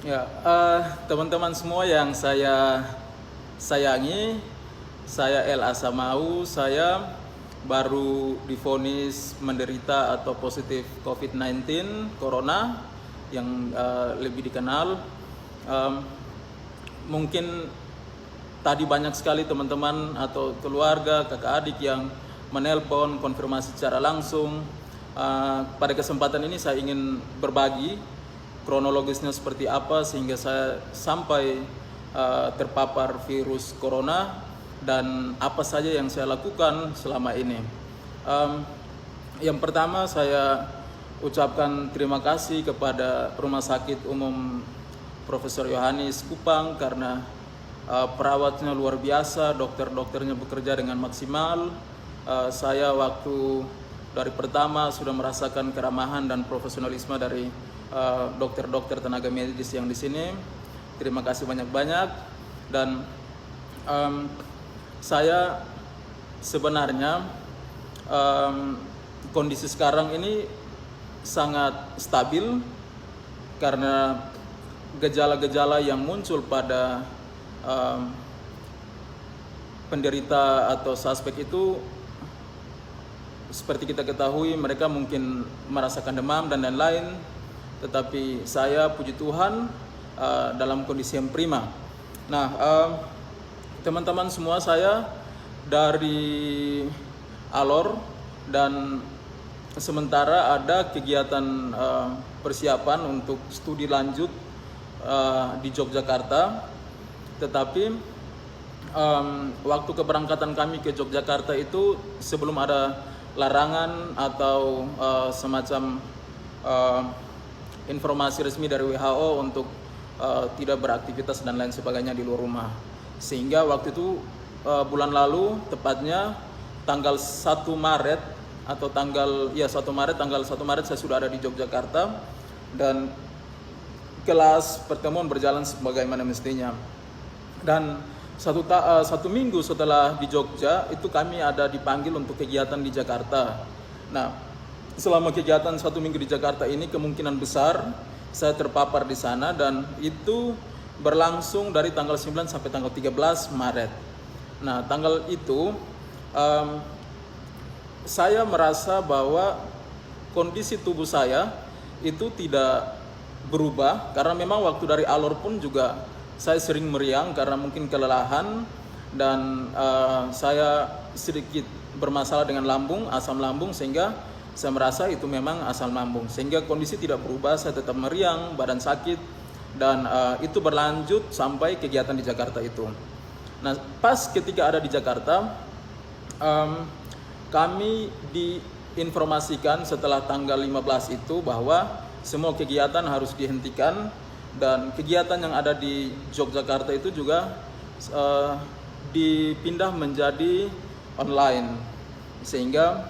Ya, teman-teman semua yang saya sayangi, saya El Asamau, saya baru divonis menderita atau positif COVID-19, Corona, yang lebih dikenal. Um, Mungkin tadi banyak sekali teman-teman atau keluarga, kakak adik yang menelpon konfirmasi secara langsung. Pada kesempatan ini saya ingin berbagi kronologisnya seperti apa sehingga saya sampai terpapar virus corona dan apa saja yang saya lakukan selama ini. Yang pertama saya ucapkan terima kasih kepada Rumah Sakit Umum Profesor Yohanes Kupang karena perawatnya luar biasa, dokter-dokternya bekerja dengan maksimal. Saya waktu dari pertama sudah merasakan keramahan dan profesionalisme dari dokter-dokter tenaga medis yang di sini. Terima kasih banyak-banyak. Dan saya sebenarnya kondisi sekarang ini sangat stabil karena gejala-gejala yang muncul pada penderita atau suspek itu seperti kita ketahui mereka mungkin merasakan demam dan lain-lain, tetapi saya puji Tuhan dalam kondisi yang prima. Nah, teman-teman semua, saya dari Alor dan sementara ada kegiatan persiapan untuk studi lanjut di Yogyakarta, tetapi waktu keberangkatan kami ke Yogyakarta itu sebelum ada larangan atau semacam informasi resmi dari WHO untuk tidak beraktivitas dan lain sebagainya di luar rumah. Sehingga waktu itu bulan lalu tepatnya tanggal 1 Maret atau tanggal 1 Maret saya sudah ada di Yogyakarta dan kelas pertemuan berjalan sebagaimana mestinya. Dan satu minggu setelah di Jogja itu kami ada dipanggil untuk kegiatan di Jakarta. Nah, selama kegiatan 1 minggu di Jakarta ini kemungkinan besar saya terpapar di sana dan itu berlangsung dari tanggal 9 sampai tanggal 13 Maret. Nah, tanggal itu saya merasa bahwa kondisi tubuh saya itu tidak berubah karena memang waktu dari Alor pun juga saya sering meriang karena mungkin kelelahan dan saya sedikit bermasalah dengan lambung, asam lambung, sehingga saya merasa itu memang asam lambung. Sehingga kondisi tidak berubah, saya tetap meriang, badan sakit, dan itu berlanjut sampai kegiatan di Jakarta itu. Nah, pas ketika ada di Jakarta, kami diinformasikan setelah tanggal 15 itu bahwa semua kegiatan harus dihentikan. Dan kegiatan yang ada di Yogyakarta itu juga dipindah menjadi online, sehingga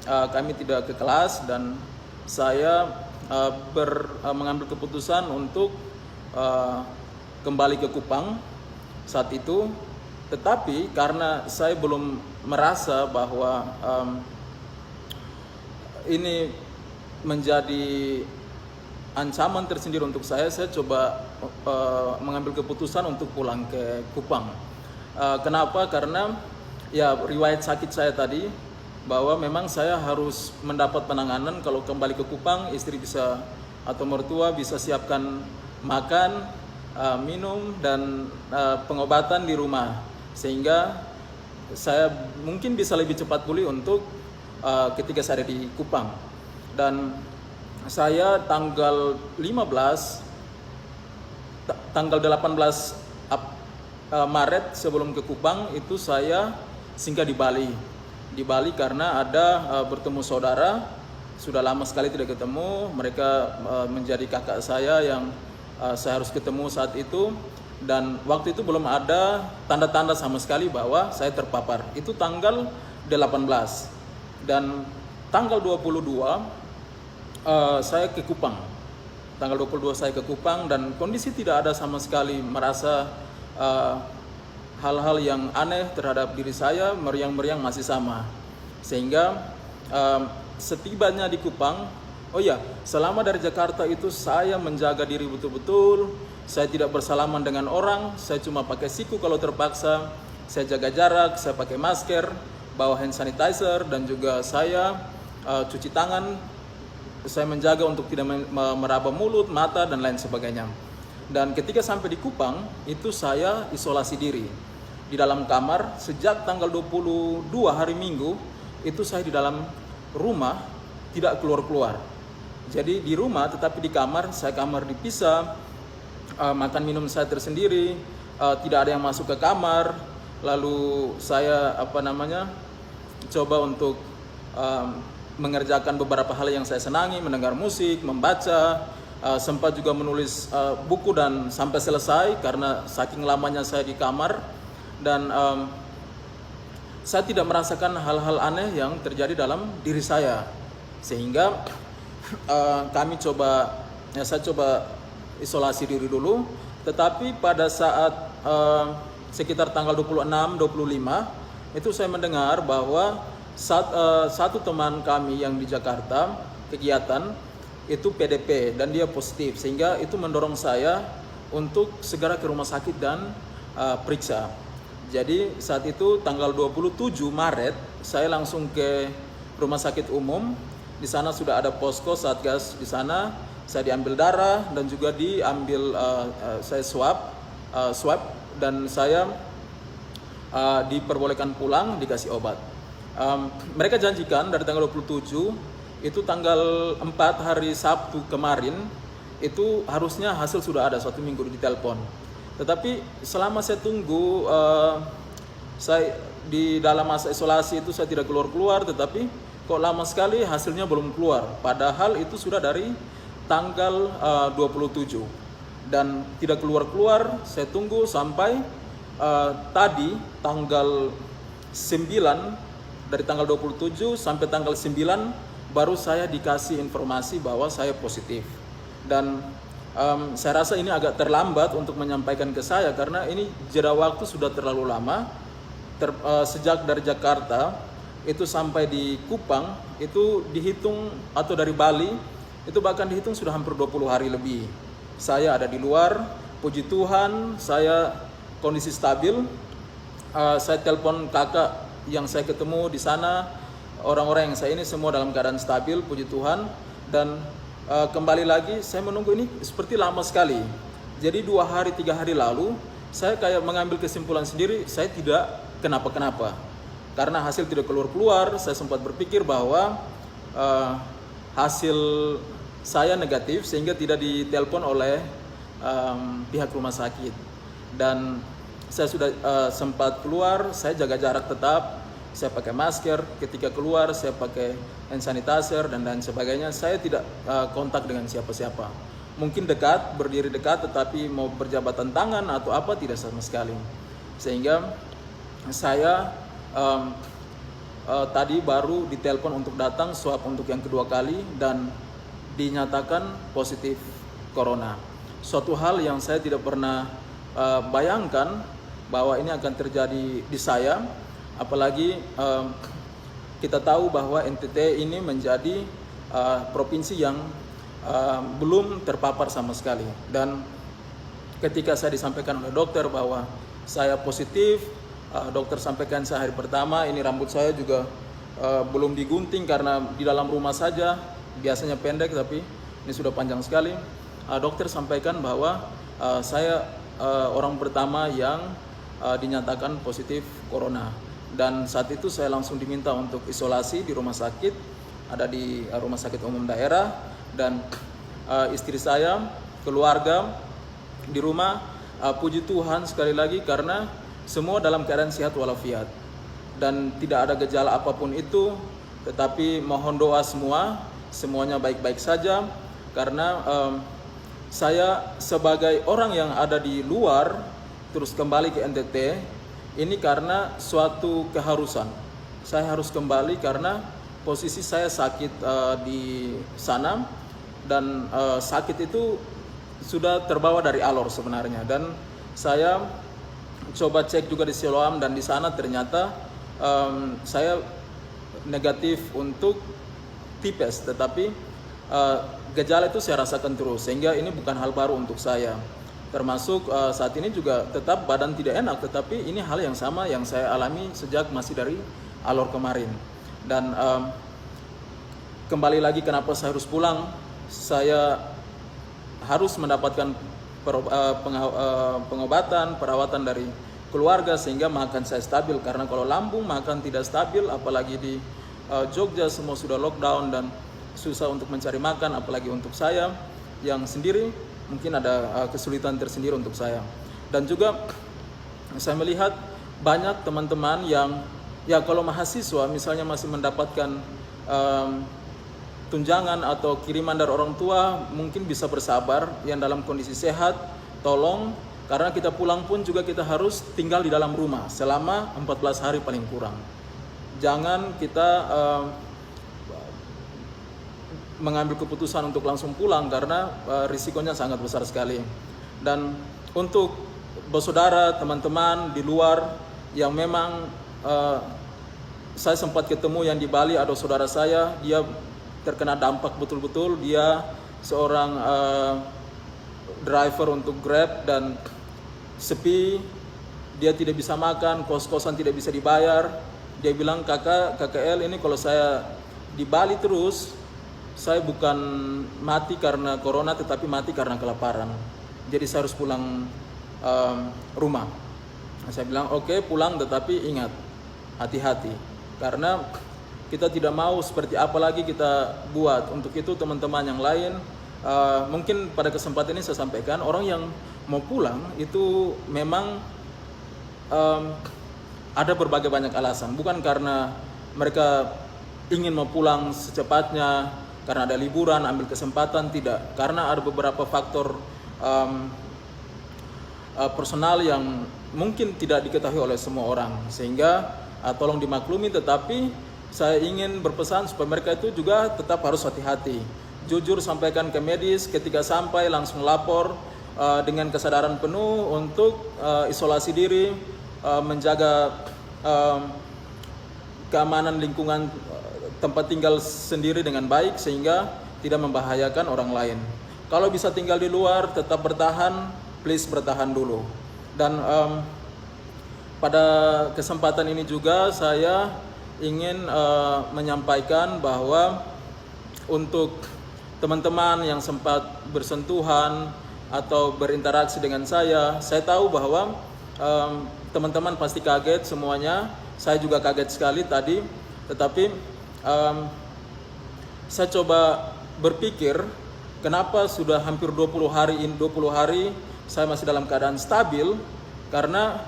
kami tidak ke kelas dan saya mengambil keputusan untuk kembali ke Kupang saat itu. Tetapi karena saya belum merasa bahwa ini menjadi ancaman tersendiri untuk saya coba mengambil keputusan untuk pulang ke Kupang. Kenapa? Karena ya riwayat sakit saya tadi bahwa memang saya harus mendapat penanganan. Kalau kembali ke Kupang, istri bisa atau mertua bisa siapkan makan, minum dan pengobatan di rumah, sehingga saya mungkin bisa lebih cepat pulih untuk ketika saya ada di Kupang. Dan saya tanggal 18 Maret sebelum ke Kupang itu saya singgah di Bali. Di Bali karena ada bertemu saudara, sudah lama sekali tidak ketemu. Mereka menjadi kakak saya yang saya harus ketemu saat itu. Dan waktu itu belum ada tanda-tanda sama sekali bahwa saya terpapar. Itu tanggal 18. Dan tanggal 22 saya ke Kupang. Tanggal 22 saya ke Kupang dan kondisi tidak ada sama sekali merasa hal-hal yang aneh terhadap diri saya, meriang-meriang masih sama. Sehingga setibanya di Kupang, Oh iya, selama dari Jakarta itu saya menjaga diri betul-betul. Saya tidak bersalaman dengan orang, saya cuma pakai siku kalau terpaksa. Saya jaga jarak, saya pakai masker, bawa hand sanitizer, dan juga saya cuci tangan. Saya menjaga untuk tidak meraba mulut, mata, dan lain sebagainya. Dan ketika sampai di Kupang, itu saya isolasi diri di dalam kamar sejak tanggal 22 hari Minggu. Itu saya di dalam rumah, tidak keluar-keluar. Jadi di rumah tetapi di kamar, saya kamar dipisah, makan minum saya tersendiri, tidak ada yang masuk ke kamar. Lalu saya coba untuk mengerjakan beberapa hal yang saya senangi, mendengar musik, membaca, sempat juga menulis buku dan sampai selesai karena saking lamanya saya di kamar. Dan saya tidak merasakan hal-hal aneh yang terjadi dalam diri saya, sehingga saya coba isolasi diri dulu. Tetapi pada saat sekitar tanggal 26-25 itu saya mendengar bahwa satu teman kami yang di Jakarta kegiatan itu PDP dan dia positif, sehingga itu mendorong saya untuk segera ke rumah sakit dan periksa. Jadi saat itu tanggal 27 Maret saya langsung ke rumah sakit umum. Di sana sudah ada posko Satgas di sana. Saya diambil darah dan juga diambil saya swab dan saya diperbolehkan pulang, dikasih obat. Mereka janjikan dari tanggal 27 itu tanggal 4 hari Sabtu kemarin itu harusnya hasil sudah ada, 1 minggu di telepon. Tetapi selama saya tunggu, saya di dalam masa isolasi itu saya tidak keluar-keluar, tetapi kok lama sekali hasilnya belum keluar. Padahal itu sudah dari tanggal 27 dan tidak keluar-keluar. Saya tunggu sampai tadi tanggal 9, dari tanggal 27 sampai tanggal 9 baru saya dikasih informasi bahwa saya positif. Dan saya rasa ini agak terlambat untuk menyampaikan ke saya karena ini jeda waktu sudah terlalu lama. Sejak dari Jakarta itu sampai di Kupang itu dihitung, atau dari Bali itu bahkan dihitung sudah hampir 20 hari lebih. Saya ada di luar, puji Tuhan saya kondisi stabil. Saya telepon kakak yang saya ketemu di sana, orang-orang yang saya ini semua dalam keadaan stabil, puji Tuhan. Dan kembali lagi saya menunggu ini seperti lama sekali. Jadi 2 hari 3 hari lalu saya kayak mengambil kesimpulan sendiri, saya tidak kenapa-kenapa. Karena hasil tidak keluar-keluar, saya sempat berpikir bahwa hasil saya negatif sehingga tidak ditelepon oleh pihak rumah sakit. Dan saya sudah sempat keluar, saya jaga jarak tetap, saya pakai masker, ketika keluar saya pakai hand sanitizer dan lain sebagainya. Saya tidak kontak dengan siapa-siapa. Mungkin dekat, berdiri dekat, tetapi mau berjabatan tangan atau apa tidak sama sekali. Sehingga saya tadi baru ditelepon untuk datang swab untuk yang kedua kali dan dinyatakan positif corona. Suatu hal yang saya tidak pernah bayangkan bahwa ini akan terjadi di saya, apalagi kita tahu bahwa NTT ini menjadi provinsi yang belum terpapar sama sekali. Dan ketika saya disampaikan oleh dokter bahwa saya positif, dokter sampaikan saya hari pertama, ini rambut saya juga belum digunting karena di dalam rumah saja, biasanya pendek tapi ini sudah panjang sekali. Dokter sampaikan bahwa saya orang pertama yang dinyatakan positif corona. Dan saat itu saya langsung diminta untuk isolasi di rumah sakit, ada di rumah sakit umum daerah. Dan istri saya, keluarga di rumah, puji Tuhan sekali lagi karena semua dalam keadaan sehat walafiat dan tidak ada gejala apapun itu. Tetapi mohon doa semuanya baik-baik saja, karena saya sebagai orang yang ada di luar terus kembali ke NTT ini karena suatu keharusan. Saya harus kembali karena posisi saya sakit di sana, dan sakit itu sudah terbawa dari alor sebenarnya. Dan saya coba cek juga di Siloam dan di sana ternyata saya negatif untuk tipes, tetapi gejala itu saya rasakan terus, sehingga ini bukan hal baru untuk saya. Termasuk saat ini juga tetap badan tidak enak, tetapi ini hal yang sama yang saya alami sejak masih dari alor kemarin. Dan kembali lagi kenapa saya harus pulang, saya harus mendapatkan pengobatan, perawatan dari keluarga sehingga makan saya stabil. Karena kalau lambung makan tidak stabil, apalagi di Jogja semua sudah lockdown dan susah untuk mencari makan, apalagi untuk saya yang sendiri mungkin ada kesulitan tersendiri untuk saya. Dan juga saya melihat banyak teman-teman yang kalau mahasiswa misalnya masih mendapatkan tunjangan atau kiriman dari orang tua, mungkin bisa bersabar. Yang dalam kondisi sehat, tolong, karena kita pulang pun juga kita harus tinggal di dalam rumah selama 14 hari paling kurang. Jangan kita mengambil keputusan untuk langsung pulang karena risikonya sangat besar sekali. Dan untuk bersaudara, teman-teman di luar yang memang saya sempat ketemu yang di Bali, ada saudara saya, dia terkena dampak betul-betul. Dia seorang driver untuk Grab dan sepi, dia tidak bisa makan, kos-kosan tidak bisa dibayar. Dia bilang, KKL ini kalau saya di Bali terus, saya bukan mati karena corona tetapi mati karena kelaparan. Jadi saya harus pulang rumah. Saya bilang oke, pulang, tetapi ingat, hati-hati. Karena kita tidak mau seperti apa lagi kita buat. Untuk itu teman-teman yang lain, mungkin pada kesempatan ini saya sampaikan, orang yang mau pulang itu memang ada berbagai banyak alasan. Bukan karena mereka ingin mau pulang secepatnya, karena ada liburan, ambil kesempatan, tidak. Karena ada beberapa faktor personal yang mungkin tidak diketahui oleh semua orang. Sehingga tolong dimaklumi, tetapi saya ingin berpesan supaya mereka itu juga tetap harus hati-hati. Jujur sampaikan ke medis, ketika sampai langsung lapor dengan kesadaran penuh untuk isolasi diri, menjaga keamanan lingkungan tempat tinggal sendiri dengan baik sehingga tidak membahayakan orang lain. Kalau bisa tinggal di luar, tetap bertahan, please bertahan dulu. Dan pada kesempatan ini juga saya ingin menyampaikan bahwa untuk teman-teman yang sempat bersentuhan atau berinteraksi dengan saya tahu bahwa teman-teman pasti kaget semuanya. Saya juga kaget sekali tadi, tetapi saya coba berpikir kenapa sudah hampir 20 hari saya masih dalam keadaan stabil. Karena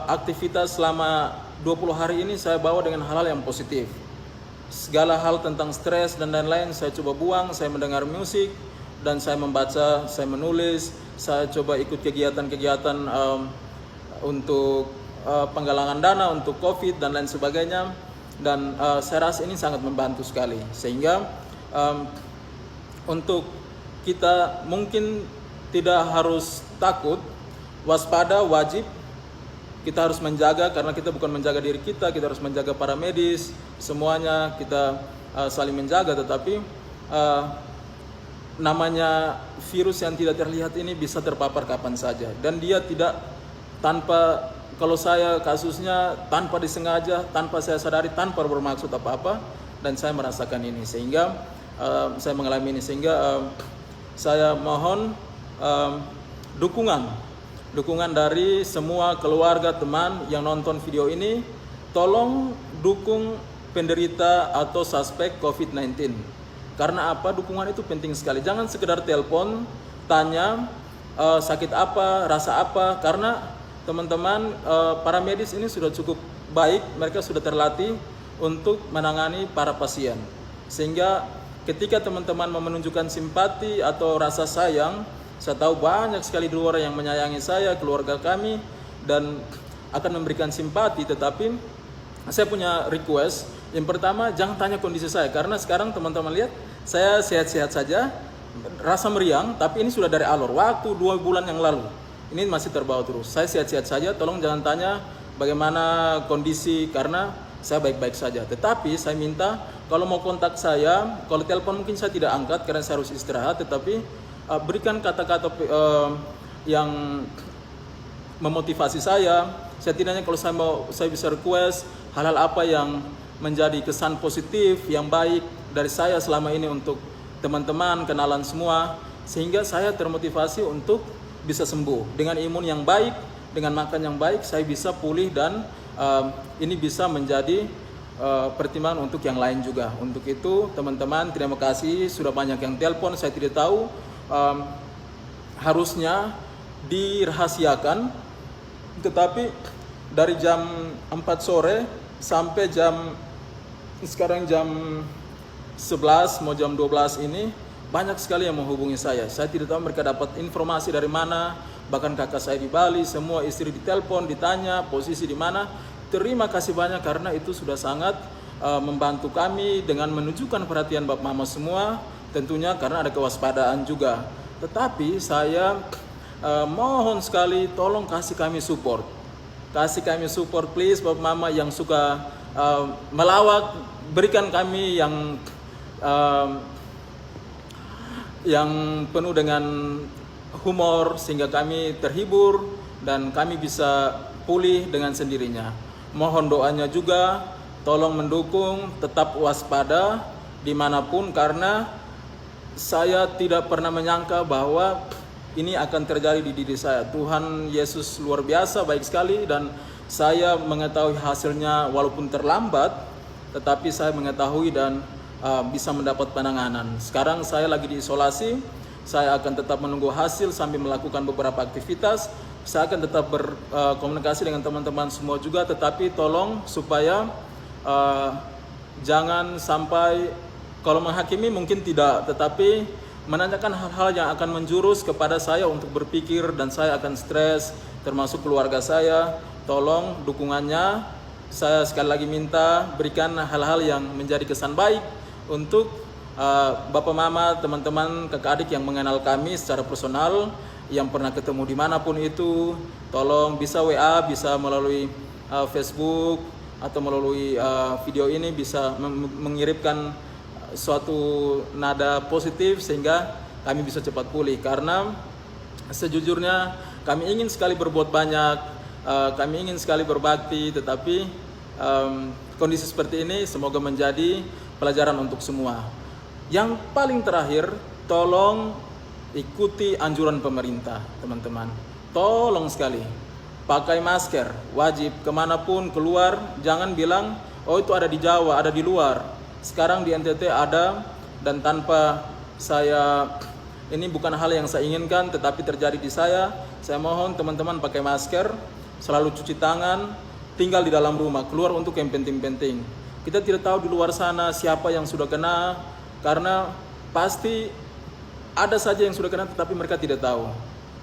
aktivitas selama 20 hari ini saya bawa dengan hal-hal yang positif. Segala hal tentang stres dan lain-lain saya coba buang. Saya mendengar musik dan saya membaca, saya menulis, saya coba ikut kegiatan-kegiatan untuk penggalangan dana untuk COVID dan lain sebagainya. Dan saya rasa ini sangat membantu sekali. Sehingga untuk kita mungkin tidak harus takut, waspada, wajib. Kita harus menjaga, karena kita bukan menjaga diri kita harus menjaga para medis, semuanya kita saling menjaga. Tetapi namanya virus yang tidak terlihat ini bisa terpapar kapan saja. Dan dia tidak tanpa, kalau saya kasusnya tanpa disengaja, tanpa saya sadari, tanpa bermaksud apa-apa, dan saya merasakan ini. Sehingga saya mengalami ini. Sehingga saya mohon dukungan dari semua keluarga, teman yang nonton video ini. Tolong dukung penderita atau suspek COVID-19. Karena apa? Dukungan itu penting sekali. Jangan sekedar telepon, tanya sakit apa, rasa apa. Karena teman-teman para medis ini sudah cukup baik. Mereka sudah terlatih untuk menangani para pasien. Sehingga ketika teman-teman menunjukkan simpati atau rasa sayang, saya tahu banyak sekali di luar yang menyayangi saya, keluarga kami, dan akan memberikan simpati. Tetapi saya punya request. Yang pertama, jangan tanya kondisi saya. Karena sekarang teman-teman lihat, saya sehat-sehat saja, rasa meriang, tapi ini sudah dari alor. Waktu 2 bulan yang lalu, ini masih terbawa terus. Saya sehat-sehat saja, tolong jangan tanya bagaimana kondisi, karena saya baik-baik saja. Tetapi saya minta Kalau mau kontak saya, kalau telepon mungkin saya tidak angkat karena saya harus istirahat, tetapi berikan kata-kata yang memotivasi saya. Setidaknya kalau saya bisa request hal-hal apa yang menjadi kesan positif yang baik dari saya selama ini untuk teman-teman, kenalan semua, sehingga saya termotivasi untuk bisa sembuh. Dengan imun yang baik, dengan makan yang baik, saya bisa pulih dan ini bisa menjadi pertimbangan untuk yang lain juga. Untuk itu teman-teman, terima kasih sudah banyak yang telepon. Saya tidak tahu, harusnya dirahasiakan, tetapi dari jam 4 sore sampai sekarang jam 11 mau jam 12 ini banyak sekali yang menghubungi saya. Saya tidak tahu mereka dapat informasi dari mana. Bahkan kakak saya di Bali, semua istri ditelepon, ditanya posisi di mana. Terima kasih banyak karena itu sudah sangat membantu kami dengan menunjukkan perhatian Bapak Mama semua, tentunya karena ada kewaspadaan juga. Tetapi saya mohon sekali tolong kasih kami support. Kasih kami support please Bapak Mama yang suka melawak, berikan kami yang penuh dengan humor sehingga kami terhibur dan kami bisa pulih dengan sendirinya. Mohon doanya juga, tolong mendukung, tetap waspada dimanapun, karena saya tidak pernah menyangka bahwa ini akan terjadi di diri saya. Tuhan Yesus luar biasa, baik sekali, dan saya mengetahui hasilnya walaupun terlambat, tetapi saya mengetahui dan bisa mendapat penanganan. Sekarang saya lagi diisolasi, saya akan tetap menunggu hasil sambil melakukan beberapa aktivitas. Saya akan tetap berkomunikasi dengan teman-teman semua juga, tetapi tolong supaya jangan sampai, kalau menghakimi mungkin tidak, tetapi menanyakan hal-hal yang akan menjurus kepada saya untuk berpikir dan saya akan stres, termasuk keluarga saya. Tolong dukungannya, saya sekali lagi minta berikan hal-hal yang menjadi kesan baik untuk Bapak Mama, teman-teman, kakak adik yang mengenal kami secara personal, yang pernah ketemu dimanapun itu. Tolong bisa WA, bisa melalui Facebook, atau melalui video ini bisa mengirimkan suatu nada positif sehingga kami bisa cepat pulih. Karena sejujurnya kami ingin sekali berbuat banyak, kami ingin sekali berbakti, tetapi kondisi seperti ini semoga menjadi pelajaran untuk semua. Yang paling terakhir, tolong ikuti anjuran pemerintah, teman-teman. Tolong sekali, pakai masker, wajib kemanapun keluar. Jangan bilang, oh itu ada di Jawa, ada di luar. Sekarang di NTT ada, dan tanpa saya, ini bukan hal yang saya inginkan, tetapi terjadi di saya. Saya mohon teman-teman pakai masker, selalu cuci tangan, tinggal di dalam rumah, keluar untuk yang penting-penting. Kita tidak tahu di luar sana siapa yang sudah kena, karena pasti ada saja yang sudah kena tetapi mereka tidak tahu.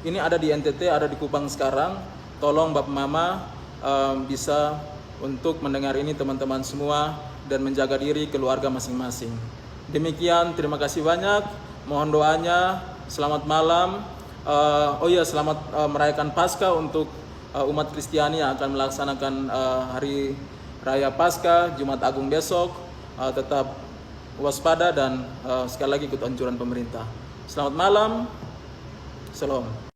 Ini ada di NTT, ada di Kupang sekarang. Tolong Bapak Mama bisa untuk mendengar ini teman-teman semua dan menjaga diri keluarga masing-masing. Demikian, terima kasih banyak. Mohon doanya. Selamat malam. Selamat merayakan Paskah untuk umat Kristiani yang akan melaksanakan hari Raya Paskah, Jumat Agung besok. Tetap waspada dan sekali lagi ikut anjuran pemerintah. Selamat malam. Salam.